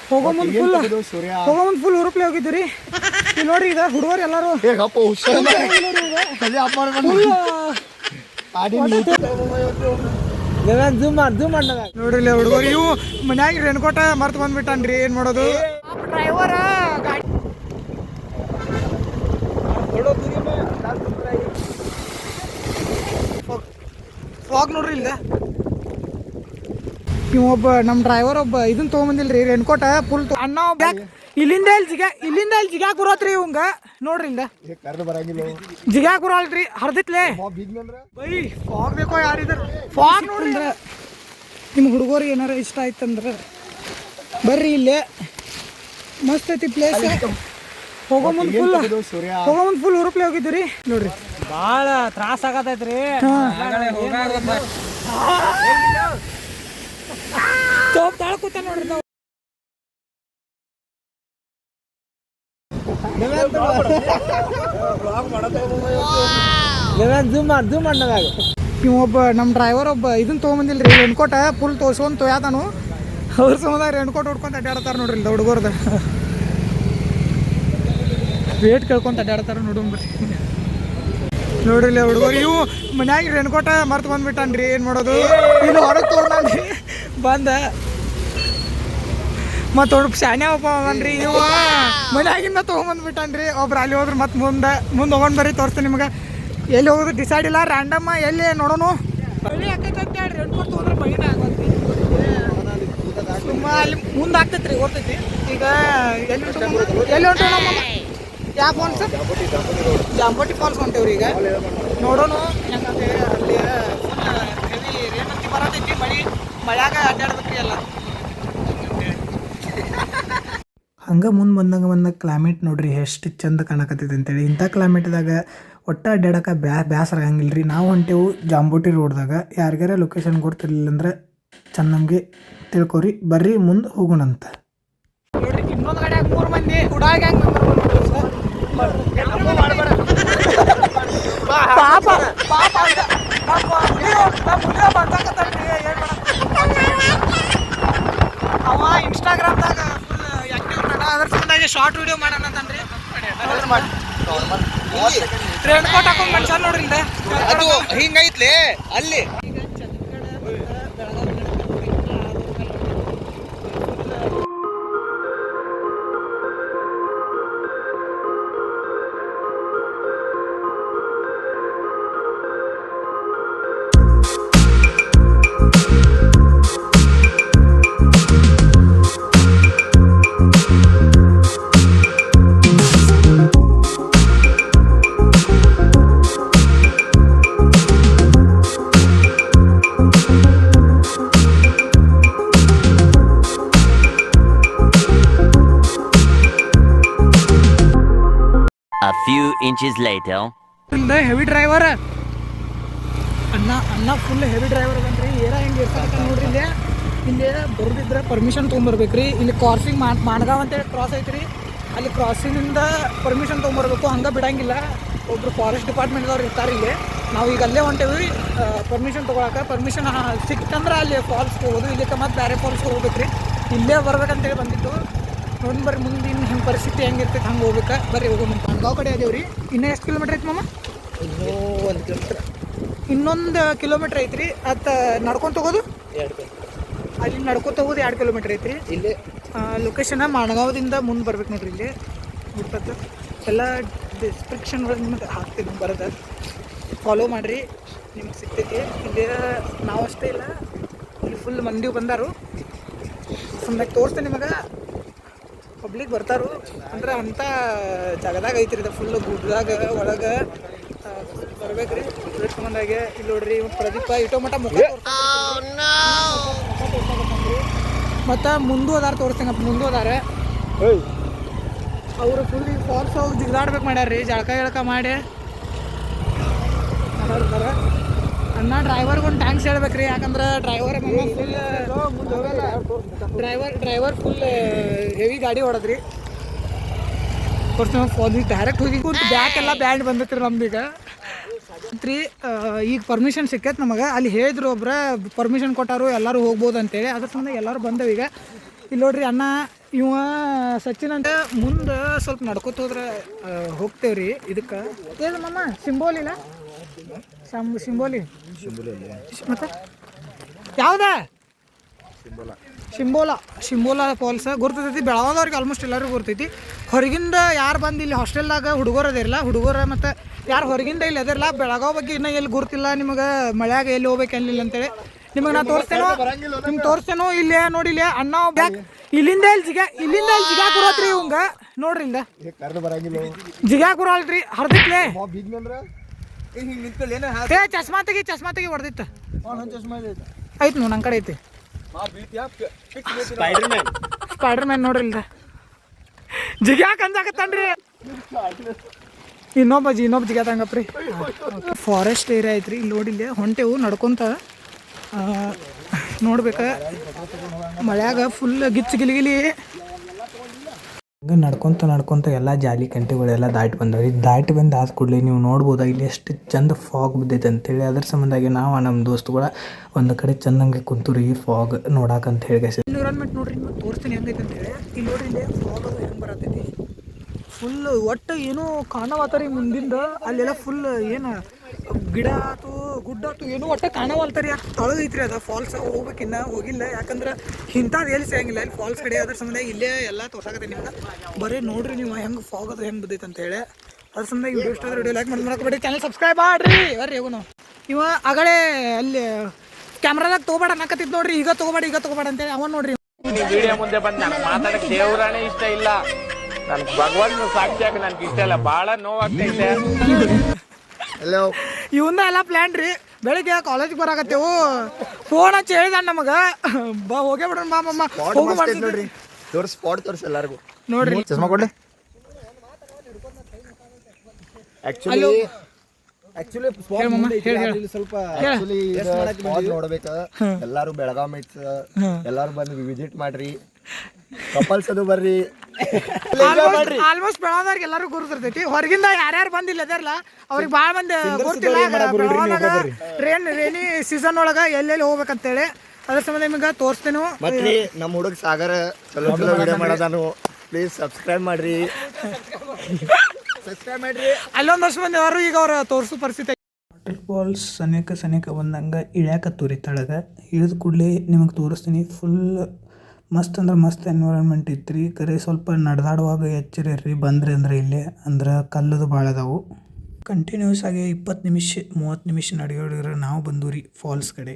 ಹೋಗೋ ಮುಂದೆ ಫುಲ್ ಹುರುಪ್ಲೆ ಹೋಗಿದ್ದೀರಿ ಇಲ್ಲಿ ನೋಡ್ರಿ ಈಗ ಹುಡುಗರು ಎಲ್ಲಾರು ನೋಡ್ರಿ ಹುಡುಗರು ಇವು ಮನ್ಯಾಗ ರೇನ್ಕೋಟ ಮರ್ತ್ ಬಂದ್ಬಿಟ್ಟನ್ರಿ ಏನ್ ಮಾಡೋದು ಡ್ರೈವರ್ ಫಾಗ್ ನೋಡ್ರಿ ಇಲ್ಲ ಒಬ್ಬ ನಮ್ಮ ಡ್ರೈವರ್ ಒಬ್ಬ ಇದನ್ನ ತೊಗೊಂಬಂದಿಲ್ರಿ ರೇನ್ಕೋಟ ಫುಲ್ ಅಣ್ಣ ಇಲ್ಲಿಂದ ಇಲ್ಲಿ ಜಿಗ್ಯಾಕ್ ಬರೋತ್ರಿ ಇವಂಗ ನೋಡ್ರಿ ಇಲ್ಲ ಜಿಗ್ಯಾಕ್ ಬರಲ್ರಿ ಹರ್ದಿತ್ಲೆ ಬೈ ಫಾಗ್ ಬೇಕೋ ಯಾರಿದ್ರು ಫಾಗ್ ನೋಡ್ರಿ ನಿಮ್ಮ ಹುಡುಗರಿಗೆ ಏನಾರ ಇಷ್ಟ ಆಯ್ತಂದ್ರ ಬರ್ರಿ ಇಲ್ಲೇ ಮಸ್ತ್ ಐತಿ ಪ್ಲೇಸ್ ಹೋಗೋ ಮುಂದೆ ಫುಲ್ ಹುರುಪ್ಲೆ ಹೋಗಿದ್ದೀರಿ ನೋಡ್ರಿ ಭಾಳ ತ್ರಾಸ ಆಗತೈತ್ರಿ ತಾಳ್ಕೂತ ನೋಡ್ರಿ ನಾವು ಒಬ್ಬ ನಮ್ಮ ಡ್ರೈವರ್ ಒಬ್ಬ ಇದನ್ನ ತೊಗೊಂಬಂದಿಲ್ರಿ ರೇನ್ಕೋಟ ಫುಲ್ ತೋರ್ಸ್ಕೊಂಡ್ ತೊಯಾತಾನು ಅವ್ರ ಸಮುದಾಯ ರೇನ್ಕೋಟ್ ಹೊಡ್ಕೊಂತ ಅಡ್ಡಾಡ್ತಾರ ನೋಡ್ರಿ ಇಲ್ಲ ಹುಡುಗರ್ದ ವೇಟ್ ಕೇಳ್ಕೊಂತ ಅಡ್ಡಾಡ್ತಾರ ನೋಡ್ರಿ ನೋಡ್ರಿ ಹುಡುಗರು ಇವು ಮನ್ಯಾಗ ರೇನ್ಕೋಟ ಮರ್ತ್ ಬಂದ್ಬಿಟ್ಟನ್ರಿ ಏನ್ ಮಾಡೋದು ಇಲ್ಲಿ ಹೊರಗೆ ತೊಗೊಂಡ್ರಿ ಬಂದ ಮತ್ತು ಶಾನೆ ಒಬ್ಬ ಅವನ್ರಿ ಇವ ಮನ್ಯಾಗಿಂದ ತೊಗೊಂಬಂದ್ಬಿಟ್ಟನ್ರಿ ಒಬ್ರು ಅಲ್ಲಿ ಹೋದ್ರೆ ಮತ್ತೆ ಮುಂದೆ ಹೋಗೊಂಡ್ ಬರ್ರಿ ತೋರಿಸ್ತೀನಿ ನಿಮ್ಗೆ ಎಲ್ಲಿ ಹೋಗೋದು ಡಿಸೈಡ್ ಇಲ್ಲ ರ್ಯಾಂಡಮ್ ಎಲ್ಲಿ ನೋಡೋಣ ಮಳಿ ಆಕೈತೆ ಅಂತ ಹೇಳ್ರಿ ರೇನ್ಕೋಟ್ ತೊಗೊಂಡ್ರೆ ಮಳಿನ ಆಗೋದ್ರಿ ತುಂಬ ಅಲ್ಲಿ ಮುಂದೆ ಆಗ್ತೈತ್ರಿ ಓದ್ತೈತಿ ಈಗ ಎಲ್ಲಿ ಹೊಂಟು ಯಾವ ಫಾಲ್ಸ್ ಜಾಂಬೋಟಿ ಫಾಲ್ಸ್ ಹೊಂಟೇವ್ರಿ ಈಗ ನೋಡೋಣ ಹೆಂಗಂದ್ರೆ ಅಲ್ಲಿ ಹೆವಿ ರೇನಂತಿ ಬರತೈತಿ ಮಳ್ಯಾಗ ಅಡ್ಡಾಡ್ಬೇಕ್ರಿ ಎಲ್ಲ ಹಂಗೆ ಮುಂದೆ ಬಂದಾಗ ಕ್ಲೈಮೇಟ್ ನೋಡ್ರಿ ಎಷ್ಟು ಚಂದ ಕಾಣಕತ್ತೈತೆ ಅಂತೇಳಿ ಇಂಥ ಕ್ಲೈಮೇಟ್ದಾಗ ಒಟ್ಟು ಅಡ್ಡಾಡಕ್ಕೆ ಬ್ಯಾಸರ ಆಗಂಗಿಲ್ಲ ರೀ ನಾವು ಹೊಂಟೇವು ಜಾಂಬೋಟಿ ರೋಡ್ದಾಗ ಯಾರಿಗಾರ ಲೊಕೇಶನ್ ಗೊತ್ತಿರಲಿಲ್ಲ ಅಂದ್ರೆ ಚೆನ್ನಾಗಿ ತಿಳ್ಕೊರಿ ಬರ್ರಿ ಮುಂದೆ ಹೋಗೋಣಂತ ನೋಡ್ರಿ ಇನ್ನೊಂದು ಗಾಡಿಯಾಗ 3 ಮಂದಿ ಹುಡುಗ ಹೆಂಗೆ ಅವ ಇನ್ಸ್ಟಾಗ್ರಾಮ್ದಾಗ ಫುಲ್ ಆಕ್ಟಿವ್ ಇರ್ತಾನ ಅದ್ರ ಸಂಬಂಧಾಗಿ ಶಾರ್ಟ್ ವಿಡಿಯೋ ಮಾಡೋಣ ಅಂತನ್ರಿ ರೇನ್ಕೋಟ್ ಹಾಕೊಂಡ್ ಮನುಷ್ಯ ನೋಡ್ರಿ ಅದು ಹಿಂಗೈತ್ಲಿ ಅಲ್ಲಿ A few inches later. Heavy driver ಅಣ್ಣ ಫುಲ್ ಹೆವಿ ಡ್ರೈವರ್ ಅದನ್ರಿ ಏರ ಹೆಂಗೆ ಇರ್ತಾರ ನೋಡ್ರಿ ಇಲ್ಲಿ ಬರೋದಿದ್ರೆ ಪರ್ಮಿಷನ್ ತೊಗೊಂಬರ್ಬೇಕ್ರಿ ಇಲ್ಲಿ ಕ್ರಾಸಿಂಗ್ ಮಾಣಗಾವ್ ಅಂತೇಳಿ ಕ್ರಾಸ್ ಐತ್ರಿ ಅಲ್ಲಿ ಕ್ರಾಸಿಂಗಿಂದ ಪರ್ಮಿಷನ್ ತೊಗೊಂಬರ್ಬೇಕು ಹಂಗೆ ಬಿಡಂಗಿಲ್ಲ ಒಬ್ರು ಫಾರೆಸ್ಟ್ ಡಿಪಾರ್ಟ್ಮೆಂಟ್ದವ್ರು ಇರ್ತಾರೆ ಇಲ್ಲಿ ನಾವು ಈಗ ಅಲ್ಲೇ ಹೊಂಟೇವಿ ಪರ್ಮಿಷನ್ ತೊಗೊಳಕ್ಕೆ ಪರ್ಮಿಷನ್ ಸಿಕ್ತಂದ್ರೆ ಅಲ್ಲಿ ಫಾಲ್ಸ್ ಹೋಗೋದು ಇಲ್ಲಿಕ್ಕೆ ಮತ್ತೆ ಬೇರೆ ಫಾಲ್ಸ್ಗೆ ಹೋಗ್ಬೇಕ್ರಿ ಇಲ್ಲೇ ಬರ್ಬೇಕಂತೇಳಿ ಬಂದಿತ್ತು ನೋಡಿ ಬರ್ರಿ ಮುಂದಿನ ಹೆಂಗೆ ಪರಿಸ್ಥಿತಿ ಹೆಂಗಿರ್ತೈತೆ ಹಂಗೆ ಹೋಗ್ಬೇಕು ಬರ್ರಿ ಹೋಗೋಣ ಮಾಣಗಾವ್ ಕಡೆ ಅದೇವ್ರಿ ಇನ್ನೂ ಎಷ್ಟು ಕಿಲೋಮೀಟ್ರ್ ಐತಿ ಮಾಮ ಇನ್ನೊಂದು ಕಿಲೋಮೀಟ್ರ್ ಐತ್ರಿ ಅದು ನಡ್ಕೊಂಡು ಹೋಗೋದು ಅಲ್ಲಿ ನಡ್ಕೊತ ಹೋಗೋದು 2 ಕಿಲೋಮೀಟ್ರ್ ಐತ್ರಿ ಇಲ್ಲಿ ಲೊಕೇಶನ್ ಮಾಣಗಾವದಿಂದ ಮುಂದೆ ಬರ್ಬೇಕು ನೋಡ್ರಿ ಇಲ್ಲಿ ಬಿಡ್ತದ್ದು ಎಲ್ಲ ಡಿಸ್ಕ್ರಿಪ್ಷನ್ ಒಳಗೆ ನಿಮಗೆ ಹಾಕ್ತೀನಿ ಬರೋದು ಫಾಲೋ ಮಾಡಿರಿ ನಿಮ್ಗೆ ಸಿಗ್ತೈತಿ ಇಲ್ಲಿ ನಾವು ಅಷ್ಟೇ ಇಲ್ಲ ಇಲ್ಲಿ ಫುಲ್ ಮಂದಿ ಬಂದಾರು ಸಂದಾಗ ತೋರಿಸ್ತೇನೆ ನಿಮಗೆ ಪಬ್ಲಿಕ್ ಬರ್ತಾರು ಅಂದ್ರೆ ಅಂಥ ಜಾಗದಾಗ ಐತ್ರಿ ಇದು ಫುಲ್ ಗುಡ್ಡದಾಗ ಒಳಗೆ ಬರ್ಬೇಕ್ರಿ ಬುಲೆಟ್ ಸಂಬಂಧಾಗೆ ಇಲ್ಲಿ ನೋಡ್ರಿ ಪ್ರದೀಪ ಇಟೋ ಮಠ ಮುಖ ಮತ್ತು ಮುಂದೂ ಅದಾರ ತೋರಿಸ್ತೇನೆ ಮುಂದೂ ಅದಾರೆ ಅವರು ಫುಲ್ ಈಗ ಫಾಲ್ಸ್ ಹೋಗಿ ಜಿಗ್ದಾಡ್ಬೇಕು ಮಾಡ್ಯಾರ್ರಿ ಜಳಕ ಮಾಡಿ ಮಾತಾಡ್ತಾರೆ ಅಣ್ಣ ಡ್ರೈವರ್ಗೆ ಒಂದು ಟ್ಯಾಂಕ್ಸ್ ಹೇಳ್ಬೇಕ್ರಿ ಯಾಕಂದ್ರೆ ಡ್ರೈವರ್ ಫುಲ್ ಹೆವಿ ಗಾಡಿ ಹೊಡದ್ರಿ ಡೈರೆಕ್ಟ್ ಹೋಗಿ ಬ್ಯಾಕ್ ಎಲ್ಲ ಬ್ಯಾಂಡ್ ಬಂದೈತ್ರಿ ನಮ್ದೀಗ ಈಗ ಪರ್ಮಿಷನ್ ಸಿಕ್ಕೈತೆ ನಮಗೆ ಅಲ್ಲಿ ಹೇಳಿದ್ರು ಒಬ್ರ ಪರ್ಮಿಷನ್ ಕೊಟ್ಟಾರು ಎಲ್ಲರೂ ಹೋಗ್ಬೋದು ಅಂತೇಳಿ ಅದ್ರ ಸಂಬಂಧ ಎಲ್ಲರೂ ಬಂದವು ಈಗ ಇಲ್ಲಿ ನೋಡ್ರಿ ಅಣ್ಣ ಇವ ಸಚಿನ್ ಅಂತ ಮುಂದೆ ಸ್ವಲ್ಪ ನಡ್ಕೊತ ಹೋದ್ರೆ ಹೋಗ್ತೇವ್ರಿ ಇದಕ್ಕೆ ಏನು ಮಮ್ಮ ಸಿಂಬೋಲ್ ಇಲ್ಲ ಸಿಂಬೋಲಿ ಮತ್ತೆ ಯಾವ್ದ ಶಿಂಬೋಲಾ ಫಾಲ್ಸ್ ಗುರ್ತೈತಿ. ಬೆಳಗಾದವ್ರಿಗೆ ಆಲ್ಮೋಸ್ಟ್ ಎಲ್ಲರಿಗೂ ಗುರ್ತೈತಿ. ಹೊರಗಿಂದ ಯಾರು ಬಂದು ಇಲ್ಲಿ ಹಾಸ್ಟೆಲ್ದಾಗ ಹುಡುಗರು ಅದಿರಲ್ಲ, ಹುಡುಗರು ಮತ್ತು ಯಾರು ಹೊರಗಿಂದ ಇಲ್ಲಿ ಅದಿರಲ್ಲ, ಬೆಳಗಾವ್ ಬಗ್ಗೆ ಇನ್ನೂ ಎಲ್ಲಿ ಗುರ್ತಿಲ್ಲ ನಿಮಗೆ, ಮಳ್ಯಾಗ ಎಲ್ಲಿ ಹೋಗ್ಬೇಕು ಎಲ್ಲಿಲ್ಲ ಅಂತೇಳಿ ನಿಮಗೆ ನಾ ತೋರಿಸ್ತೇನೋ ಇಲ್ಲೇ ನೋಡಿ ಇಲ್ಲೇ ಅಣ್ಣ ಬ್ಯಾಕ್ ಇಲ್ಲಿಂದ ಇಲ್ಲಿ ಜಿಗಾ ಕುರತ್ರಿ ಇವಂಗ ನೋಡ್ರಿ ಇಲ್ಲ ಜಿಗಾ ಕುರಲ್ರಿ ಹರ್ದಿತ್ಲೆ ಏ ಚಸ್ಮಾ ತೆಗಿ ಹೊಡೆದಿತ್ತು ಐತ್ ನೋಡ್ ನನ್ನ ಕಡೆ ಐತಿ ಸ್ಪೈಡರ್ ಮ್ಯಾನ್ ನೋಡ್ರಿ ಇಲ್ದ ಜಿಗ್ಯಾಕ ಅಂದಾಕತ್ತನ್ರಿ ಇನ್ನೊಬ್ಬ ಜಿಗ್ಯಾತ ಹಂಗಪ್ರಿ. ಫಾರೆಸ್ಟ್ ಏರಿಯಾ ಐತ್ರಿ ಇಲ್ಲಿ ನೋಡಿಲ್ಲ ಹೊಂಟೆವು ನಡ್ಕೊಂತ ನೋಡ್ಬೇಕ ಮಳ್ಯಾಗ ಫುಲ್ ಗಿಚ್ಚು ಗಿಲಿಗಿಲಿ ಹಂಗೆ ನಡ್ಕೊತ ಎಲ್ಲ ಜಾಲಿ ಕಂಟಿಗಳೆಲ್ಲ ದಾಟಿ ಬಂದವ್ರಿ. ದಾಟಿ ಬಂದು ಆದ ಕೂಡಲೇ ನೀವು ನೋಡ್ಬೋದ ಇಲ್ಲಿ ಎಷ್ಟು ಚಂದ ಫಾಗ್ ಬಿದ್ದೈತೆ ಅಂತೇಳಿ. ಅದ್ರ ಸಂಬಂಧಾಗಿ ನಾವು ನಮ್ಮ ದೋಸ್ತುಗಳ ಒಂದು ಕಡೆ ಚಂದಂಗೆ ಕುಂತುರಿ ಫಾಗ್ ನೋಡಾಕಂತ ಹೇಳಿ ಎನ್ವಿರಾನ್ಮೆಂಟ್ ನೋಡ್ರಿ ನಿಮ್ಗೆ ತೋರಿಸ್ತೀನಿ ಹೆಂಗೈತೆ ಅಂತೇಳಿ. ಇಲ್ಲಿ ನೋಡ್ರಿ ಇಲ್ಲಿ ಫಾಗ್ ಅದು ಹೆಂಗೆ ಬರತೈತಿ ಫುಲ್ ಒಟ್ಟು ಏನೂ ಕಾಣವತ್ತರಿ ಮುಂದಿಂದ ಅಲ್ಲೆಲ್ಲ ಫುಲ್ ಏನು ಗಿಡ ಆಯ್ತು ಗುಡ್ಡ ಆಯ್ತು ಏನೂ ಒಟ್ಟು ಕಾಣವಲ್ತಾರಿ. ತೊಳಗೈತ್ರಿ ಅದು ಫಾಲ್ಸ್ ಹೋಗ್ಬೇಕಿನ್ನ ಹೋಗಿಲ್ಲ, ಯಾಕಂದ್ರೆ ಇಂಥದ್ದು ಎಲ್ಲಿ ಸಿಗಂಗಿಲ್ಲ ಇಲ್ಲಿ ಫಾಲ್ಸ್ ಕಡೆ. ಅದ್ರ ಸಂಬಂಧ ಇಲ್ಲೇ ಎಲ್ಲ ತೋರ್ಸಾಕತ್ತೆ ನಿಮ್ಗೆ. ಬರೀ ನೋಡ್ರಿ ನೀವು ಹೆಂಗೆ ಫಾಗ್ ಅದು ಹೆಂಗೆ ಬಿದ್ದೈತೆ ಅಂತೇಳಿ. ಅದ್ರ ಸಂಬಂಧ ವಿಡಿಯೋ ಇಷ್ಟ ಆದ್ರೆ ವಿಡಿಯೋ ಲೈಕ್ ಮಾಡ್ಬೇಡಿ, ಚಾನಲ್ ಸಬ್ಸ್ಕ್ರೈಬ್ ಮಾಡ್ರಿ. ಬರ್ರಿ ಹೋಗೋಣ. ಇವ ಆಗಲೇ ಅಲ್ಲಿ ಕ್ಯಾಮ್ರಾದಾಗ ತೊಗೋಬೇಡ ಅನ್ನಕತ್ತಿದ್ ನೋಡ್ರಿ, ಈಗ ತೊಗೋಬೇಡ ಅಂತೇಳಿ ಅವನ್ ನೋಡ್ರಿ. ವಿಡಿಯೋ ಮುಂದೆ ಬಂದು ನನಗೆ ಮಾತಾಡಕ್ಕೆ ದೇವ್ರಾಣೆ ಇಷ್ಟ ಇಲ್ಲ, ನನ್ಗೆ ಭಗವಂತ ಸಾಕ್ಷಿಯಾಗಿ ನನ್ಗೆ ಇಷ್ಟ ಇಲ್ಲ, ಭಾಳ ನೋವಾಗ್ತೈತೆ. ಇವನ್ನ ಎಲ್ಲ ಪ್ಲಾನ್ ರೀ. ಬೆಳಿಗ್ಗೆ ಕಾಲೇಜಿಗೆ ಬರಾಕತ್ತೇವು, ಫೋನ್ ಹಚ್ಚಿ ಹೇಳಿದ ನಮಗೆ ಬಾ ಹೋಗೇ ಬಿಡ್ರಿ ಮಾಮಮ್ಮ ಹೋಗು ಮಾಡ್ತಿದ್ರಿ. ಸ್ಪಾಟ್ ತೋರಿಸಿ ಎಲ್ಲರಿಗೂ ನೋಡ್ರಿ ಚಸ್ಮಾ ಕೊಡ್ಲಿ. ನೋಡ್ಬೇಕ ಎಲ್ಲಾರು ಬೆಳಗಾವ್ ಮೈಟ್ಸ್ ಎಲ್ಲಾರು ಬಂದು ವಿಸಿಟ್ ಮಾಡ್ರಿ, ಕಪಲ್ಸ್ ಅದು ಬರ್ರಿ. ಆಲ್ಮೋಸ್ಟ್ ಬೆಳಗಾವ್ದವ್ರಿಗೆ ಎಲ್ಲರೂ ಗುರುತಿರ್ತೈತಿ. ಹೊರಗಿಂದ ಯಾರ್ಯಾರು ಬಂದಿಲ್ಲ ಅದಾರಲ್ಲ ಅವ್ರಿಗೆ ಭಾಳ ಮಂದಿ ಗೊತ್ತಿಲ್ಲ ರೇನಿ ಸೀಸನ್ ಒಳಗ ಎಲ್ಲೆಲ್ಲಿ ಹೋಗ್ಬೇಕಂತೇಳಿ. ಅದ್ರ ಸಂಬಂಧ ನಿಮಗೆ ತೋರಿಸ್ತೇನೆ. ಮತ್ತೆ ನಮ್ಮ ಹುಡುಗ ಸಾಗರ ಚಲೋ ವಿಡಿಯೋ ಮಾಡೋದಾನು, ಪ್ಲೀಸ್ ಸಬ್ಸ್ಕ್ರೈಬ್ ಮಾಡ್ರಿ. ಅಲ್ಲೊಂದು ವರ್ಷ ಮಂದಿ ಅವರು ಈಗ ಅವ್ರ ತೋರಿಸೋ ಪರಿಸ್ಥಿತಿ. ವಾಟರ್ ಫಾಲ್ಸ್ ಸನೇಕ ಬಂದಂಗೆ ಇಳ್ಯಾಕತ್ತೂರಿ ತಳಗೆ. ಇಳಿದ ಕೂಡಲೇ ನಿಮಗೆ ತೋರಿಸ್ತೀನಿ. ಫುಲ್ ಮಸ್ತ್ ಅಂದ್ರೆ ಮಸ್ತ್ ಎನ್ವಿರಾನ್ಮೆಂಟ್ ಇತ್ತು. ಕರೆ ಸ್ವಲ್ಪ ನಡೆದಾಡುವಾಗ ಎಚ್ಚರಿರ್ರಿ ಬಂದ್ರಿ ಅಂದ್ರೆ ಇಲ್ಲೇ ಅಂದ್ರೆ ಕಲ್ಲದು ಭಾಳ ಅದಾವು. ಕಂಟಿನ್ಯೂಸ್ ಆಗಿ 20-30 ನಿಮಿಷ ನಡೆಯೋಡಿದ್ರೆ ನಾವು ಬಂದೂರಿ ಫಾಲ್ಸ್ ಕಡೆ.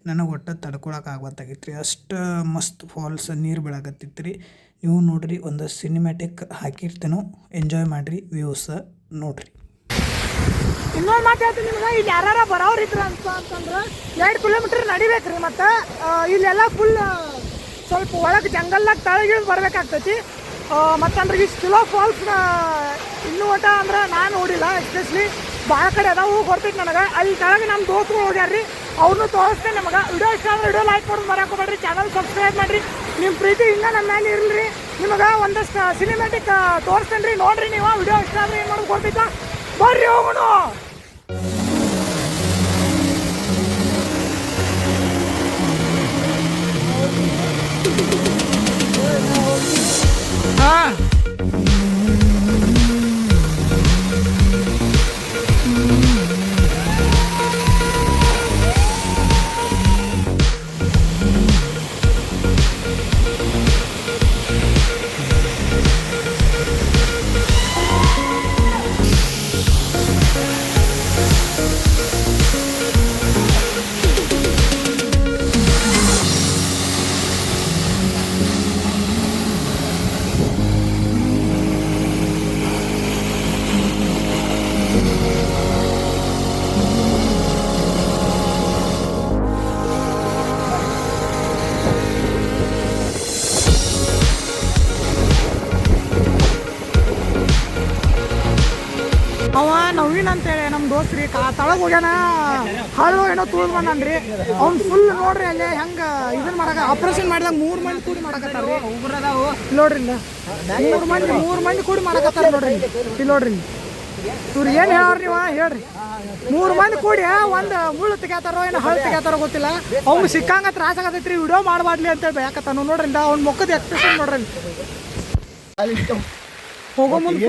ನನಗೆ ಒಟ್ಟು ತಡ್ಕೊಳಕ್ಕೆ ಆಗ್ಬತ್ತಾಗಿತ್ತು ರೀ, ಅಷ್ಟು ಮಸ್ತ್ ಫಾಲ್ಸ್ ನೀರು ಬೀಳಾಕತ್ತಿತ್ತು ರೀ. ನೀವು ನೋಡ್ರಿ ಒಂದು ಸಿನಿಮ್ಯಾಟಿಕ್ ಹಾಕಿರ್ತೇನೋ, ಎಂಜಾಯ್ ಮಾಡಿರಿ ವ್ಯೂಸ್ ನೋಡ್ರಿ. ಇನ್ನೊಂದು ಮಾತು ಹೇಳ್ತೀನಿ ನಿಮ್ಗೆ, ಇಲ್ಲಿ ಯಾರು ಬರೋರು ಇದ್ರು ಅಂತಂದ್ರೆ 2 ಕಿಲೋಮೀಟರ್ ನಡಿಬೇಕ್ರಿ. ಮತ್ತು ಇಲ್ಲೆಲ್ಲ ಫುಲ್ ಸ್ವಲ್ಪ ಒಳಗೆ ಜಂಗಲ್ದಾಗ ತಳಗಿಳಿದು ಬರ್ಬೇಕಾಗ್ತೈತಿ. ಮತ್ತಂದ್ರೆ ಈ ಸ್ಟಿಲೋ ಫಾಲ್ಸ್ನ ಇನ್ನೂ ಒಟ್ಟ ಅಂದ್ರೆ ನಾನು ನೋಡಿಲ್ಲ, ಎಸ್ಪೆಷಲಿ ಭಾಳ ಕಡೆ ಅದಾವು ಗೊತ್ತೈತಿ ನನಗೆ. ಅಲ್ಲಿ ಕೆಳಗೆ ನಮ್ಮ ದೋಸ್ತರು ಹೋಗ್ಯಾರ್ರಿ, ಅವ್ರನ್ನೂ ತೋರಿಸ್ತೇನೆ ನಿಮಗೆ. ವಿಡಿಯೋ ಇಷ್ಟ ಅಂದ್ರೆ ವಿಡಿಯೋ ಲೈಕ್ ಮಾಡೋದು ಮರೆಯೋಕೋಬೇಡ್ರಿ, ಚಾನಲ್ ಸಬ್ಸ್ಕ್ರೈಬ್ ಮಾಡಿರಿ. ನಿಮ್ಮ ಪ್ರೀತಿ ಇನ್ನೂ ನಮ್ಮ ಮೇಲೆ ಇರಲಿ. ನಿಮಗೆ ಒಂದಷ್ಟು ಸಿನಿಮ್ಯಾಟಿಕ್ ತೋರಿಸ್ತೇನೆ ರೀ, ನೋಡಿರಿ ನೀವು. ವಿಡಿಯೋ ಇಷ್ಟ ಆದರೆ ಏನು ಮಾಡೋದು ಗೊತ್ತೈತಾ, ಬರ್ರಿ ಹೋಗೋಣ. ಹಾಂ ಅವ ನವೀನ್ ಅಂತೇಳಿ ನಮ್ಮ ದೋಸ್ತ್ರಿ ತಳಗ ಹೋಗ್ಯಾನ, ಹಳ್ಳು ಏನೋ ತುಳಿದು ಬಂದನ್ರಿ. ಅವ್ನು ಫುಲ್ ನೋಡ್ರಿ ಅಲ್ಲಿ ಹೆಂಗೆ ಇದನ್ನ ಮಾಡಕ ಆಪ್ರೇಷನ್ ಮಾಡಿದಾಗ 3 ಮಂದಿ ಕೂಡಿ ಮಾಡಕತ್ತಾರ ನೋಡ್ರಿ. ಇಲ್ಲ 3 ಮಂದಿ ಕೂಡಿ ಮಾಡಕತ್ತಾರ ನೋಡ್ರಿ. ಇಲ್ಲಿ ನೋಡ್ರಿ ಇವ್ರು ಏನು ಹೇಳೋರು ನೀವು ಹೇಳ್ರಿ. 3 ಮಂದಿ ಕೂಡಿ ಒಂದು ಮುಳ್ಳು ತೆಗ್ಯಾತಾರೋ ಏನೋ ಹಳ್ಳು ತೆಗ್ಯಾತಾರೋ ಗೊತ್ತಿಲ್ಲ. ಅವ್ನು ಸಿಕ್ಕಂಗ ತ್ರಾಸ ಆಗತೈತ್ರಿ, ವಿಡಿಯೋ ಮಾಡಬಾಡ್ಲಿ ಅಂತ ಬೇಕತ್ತಾನು ನೋಡ್ರಿ. ಅವ್ನ ಮುಖದ ಎಕ್ಸ್ಪ್ರೆಷನ್ ನೋಡ್ರಿ. ಹೋಗೋ ಮುಂದೆ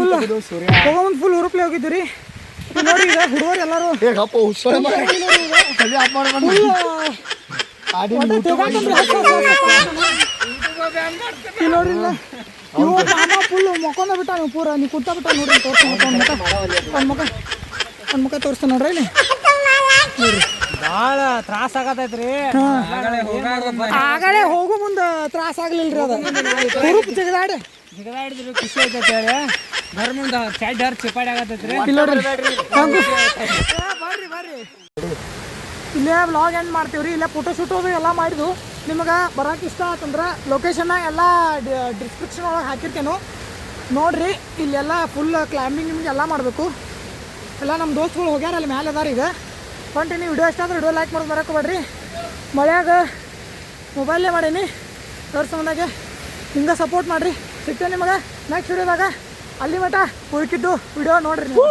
ಫುಲ್ ಹುರುಪ್ಲೆ ಹೋಗಿದ್ದು ರೀ ನೋಡಿ. ಈಗ ಹುಡುಗರು ಎಲ್ಲರೂ ನೋಡ್ರಿ. ಇವು ಮಾಮ ಫುಲ್ ಮಕ್ಕೊಂದ ಬಿಟ್ಟ ನೀವು ಪೂರ ನೀವು ಕುಂತ ಬಿಟ್ಟ ನೋಡ್ರಿ. ಒಂದು ಮುಖ ತೋರಿಸ್ತಾ ನೋಡ್ರಿ ಇಲ್ಲಿ ನೋಡ್ರಿ. ಭಾಳ ತ್ರಾಸ ಆಗತೈತ್ರಿ. ಆಗಲೇ ಹೋಗೋ ಮುಂದೆ ತ್ರಾಸ ಆಗ್ಲಿಲ್ರಿ. ಅದು ಹುರುಪ್ ಜಿಗದಾಡಿ ಜಿಗದಾಡಿದ್ರು ಖುಷಿ ಐತೈತಿ. ಬರ್ ಮುಂದೆ ಚಡ್ಡ ಚಿಪಾಡಿ ಆಗತೈತ್ರಿ. ಬರ್ರಿ ಇಲ್ಲೇ ವ್ಲಾಗ್ ಎಂಡ್ ಮಾಡ್ತೀವ್ರಿ. ಇಲ್ಲೇ ಫೋಟೋಶೂಟ್ ಅದು ಎಲ್ಲ ಮಾಡಿದ್ವು. ನಿಮಗೆ ಬರೋಕೆ ಇಷ್ಟ ಆತಂದ್ರೆ ಲೊಕೇಶನ್ನ ಎಲ್ಲ ಡಿಸ್ಕ್ರಿಪ್ಷನ್ ಒಳಗೆ ಹಾಕಿರ್ತೇನೆ ನೋಡ್ರಿ. ಇಲ್ಲೆಲ್ಲ ಫುಲ್ ಕ್ಲೈಂಬಿಂಗ್ ನಿಮಗೆಲ್ಲ ಮಾಡಬೇಕು. ಎಲ್ಲ ನಮ್ಮ ದೋಸ್ತುಗಳು ಹೋಗ್ಯಾರ ಅಲ್ಲಿ ಮೇಲೆ ಅದಾರ. ಈಗ ಕಂಟಿನ್ಯೂ ವಿಡಿಯೋ ಇಷ್ಟ ಅಂದ್ರೆ ವಿಡಿಯೋ ಲೈಕ್ ಮಾಡೋದು ಬರೋಕೆ ಬೇಡ್ರಿ. ಮಳೆಯಾಗ ಮೊಬೈಲೇ ಮಾಡೀನಿ ಸಂಬಂಧಾಗೆ ಹಿಂಗೆ ಸಪೋರ್ಟ್ ಮಾಡಿರಿ. ಸಿಗ್ತೇನೆ ನಿಮಗೆ ನೆಕ್ಸ್ಟ್ ವಿಡಿಯೋದಾಗ. ಅಲ್ಲಿ ಮಟ್ಟ ಉಳ್ಕಿದ್ದು ವಿಡಿಯೋ ನೋಡ್ರಿ ನೀವು.